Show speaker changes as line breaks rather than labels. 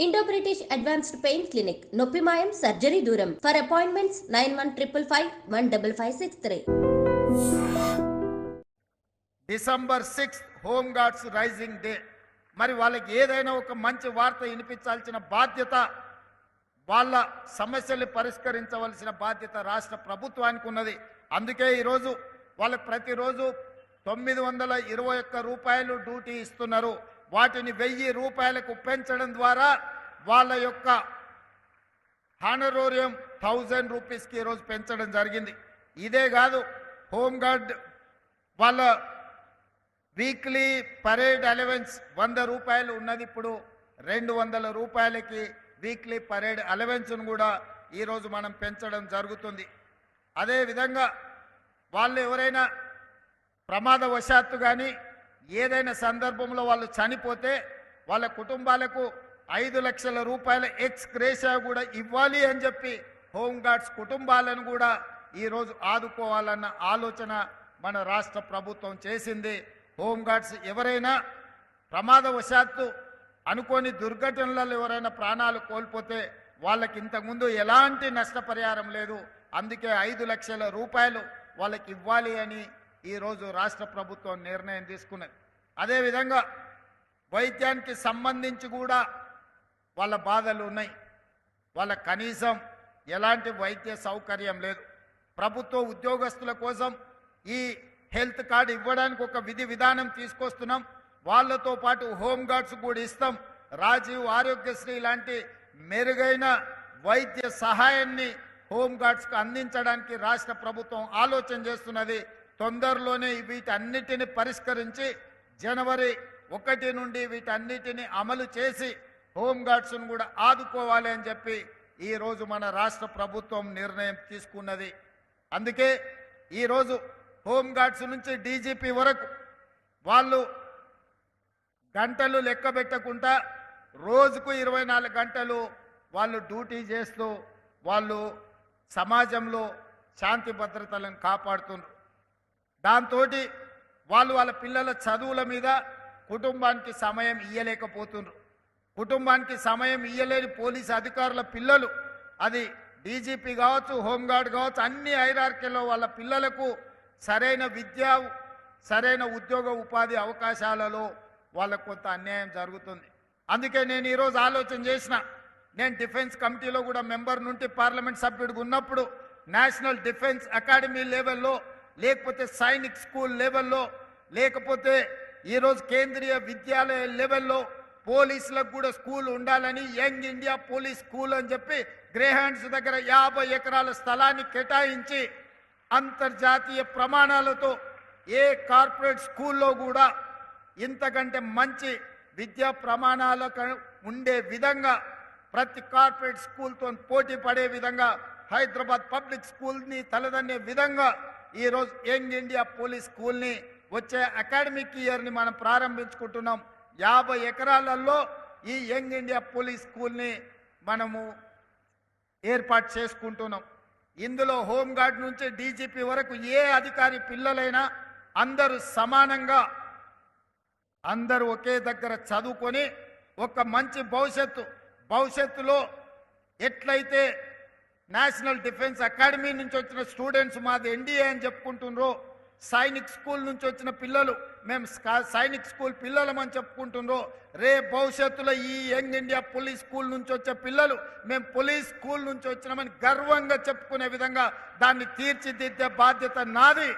Indo-British Advanced Pain Clinic, Noppimayam Surgery Duram. For appointments 9155515563.
December 6 home guards rising day. మరి వాళ్ళకి ఏదైనా ఒక మంచి వార్త వినిపించాల్సిన బాధ్యత, వాళ్ళ సమస్యలు పరిష్కరించవలసిన బాధ్యత రాష్ట్ర ప్రభుత్వానికి ఉన్నది. అందుకే ఈరోజు వాళ్ళకి ప్రతిరోజు 921 రూపాయలు డ్యూటీ ఇస్తున్నారు. వాటిని 1000 రూపాయలకు పెంచడం ద్వారా వాళ్ళ యొక్క హానరోరియం 1000 రూపీస్కి ఈరోజు పెంచడం జరిగింది. ఇదే కాదు, హోంగార్డ్ వాళ్ళ వీక్లీ పరేడ్ అలవెన్స్ 100 రూపాయలు ఉన్నది, ఇప్పుడు 200 రూపాయలకి వీక్లీ పరేడ్ అలవెన్స్ను కూడా ఈరోజు మనం పెంచడం జరుగుతుంది. అదేవిధంగా వాళ్ళు ఎవరైనా ప్రమాదవశాత్తు కానీ ఏదైనా సందర్భంలో వాళ్ళు చనిపోతే వాళ్ళ కుటుంబాలకు 5 లక్షల రూపాయల ఎక్స్ గ్రేషియా కూడా ఇవ్వాలి అని చెప్పి హోంగార్డ్స్ కుటుంబాలను కూడా ఈరోజు ఆదుకోవాలన్న ఆలోచన మన రాష్ట్ర ప్రభుత్వం చేసింది. హోంగార్డ్స్ ఎవరైనా ప్రమాదవశాత్తు అనుకోని దుర్ఘటనలలో ఎవరైనా ప్రాణాలు కోల్పోతే వాళ్ళకి ఇంతకుముందు ఎలాంటి నష్టపరిహారం లేదు. అందుకే 5 లక్షల రూపాయలు వాళ్ళకి ఇవ్వాలి అని ఈరోజు రాష్ట్ర ప్రభుత్వం నిర్ణయం తీసుకున్నది. అదేవిధంగా వైద్యానికి సంబంధించి కూడా వాళ్ళ బాధలు ఉన్నాయి. వాళ్ళ కనీసం ఎలాంటి వైద్య సౌకర్యం లేదు. ప్రభుత్వ ఉద్యోగస్తుల కోసం ఈ హెల్త్ కార్డు ఇవ్వడానికి ఒక విధి విధానం తీసుకొస్తున్నాం. వాళ్ళతో పాటు హోంగార్డ్స్ కూడా ఇస్తాం. రాజీవ్ ఆరోగ్యశ్రీ లాంటి మెరుగైన వైద్య సహాయాన్ని హోంగార్డ్స్కు అందించడానికి రాష్ట్ర ప్రభుత్వం ఆలోచన చేస్తున్నది. తొందరలోనే వీటన్నిటిని పరిష్కరించి జనవరి 1 నుండి వీటన్నిటిని అమలు చేసి హోంగార్డ్స్ను కూడా ఆదుకోవాలి అని చెప్పి ఈరోజు మన రాష్ట్ర ప్రభుత్వం నిర్ణయం తీసుకున్నది. అందుకే ఈరోజు హోంగార్డ్స్ నుంచి డీజీపీ వరకు వాళ్ళు గంటలు లెక్క పెట్టకుండా రోజుకు 24 గంటలు వాళ్ళు డ్యూటీ చేస్తూ వాళ్ళు సమాజంలో శాంతి భద్రతలను కాపాడుతున్నారు. దాంతో వాళ్ళు వాళ్ళ పిల్లల చదువుల మీద కుటుంబానికి సమయం ఇయ్యలేకపోతున్నారు. కుటుంబానికి సమయం ఇయ్యలేని పోలీసు అధికారుల పిల్లలు, అది డీజీపీ కావచ్చు, హోంగార్డ్ కావచ్చు, అన్ని హైరార్కీలో వాళ్ళ పిల్లలకు సరైన విద్య, సరైన ఉద్యోగ ఉపాధి అవకాశాలలో వాళ్ళకు కొంత అన్యాయం జరుగుతుంది. అందుకే నేను ఈరోజు ఆలోచన చేసిన, నేను డిఫెన్స్ కమిటీలో కూడా మెంబర్ నుండి పార్లమెంట్ సభ్యుడిగా ఉన్నప్పుడు నేషనల్ డిఫెన్స్ అకాడమీ లెవెల్లో, లేకపోతే సైనిక్ స్కూల్ లెవెల్లో, లేకపోతే ఈరోజు కేంద్రీయ విద్యాలయ లెవెల్లో పోలీసులకు కూడా స్కూల్ ఉండాలని యంగ్ ఇండియా పోలీస్ స్కూల్ అని చెప్పి గ్రేహాండ్స్ దగ్గర 50 ఎకరాల స్థలాన్ని కేటాయించి అంతర్జాతీయ ప్రమాణాలతో ఏ కార్పొరేట్ స్కూల్లో కూడా ఇంతకంటే మంచి విద్యా ప్రమాణాలకు ఉండే విధంగా ప్రతి కార్పొరేట్ స్కూల్తో పోటీ పడే విధంగా హైదరాబాద్ పబ్లిక్ స్కూల్ని తలదన్నే విధంగా ఈరోజు యంగ్ ఇండియా పోలీస్ స్కూల్ని వచ్చే అకాడమిక్ ఇయర్ని మనం ప్రారంభించుకుంటున్నాం. 50 ఎకరాలలో ఈ యంగ్ ఇండియా పోలీస్ స్కూల్ని మనము ఏర్పాటు చేసుకుంటున్నాం. ఇందులో హోంగార్డ్ నుంచి డీజీపీ వరకు ఏ అధికారి పిల్లలైనా అందరూ సమానంగా, అందరూ ఒకే దగ్గర చదువుకొని ఒక మంచి భవిష్యత్తులో ఎట్లయితే నేషనల్ డిఫెన్స్ అకాడమీ నుంచి వచ్చిన స్టూడెంట్స్ మాది ఎన్డీఏ అని చెప్పుకుంటున్నారో, సైనిక్ స్కూల్ నుంచి వచ్చిన పిల్లలు మేము సైనిక్ స్కూల్ పిల్లలమని చెప్పుకుంటున్నారో, భవిష్యత్తులో ఈ యంగ్ ఇండియా పోలీస్ స్కూల్ నుంచి వచ్చే పిల్లలు మేము పోలీస్ స్కూల్ నుంచి వచ్చినామని గర్వంగా చెప్పుకునే విధంగా దాన్ని తీర్చిదిద్దే బాధ్యత నాది.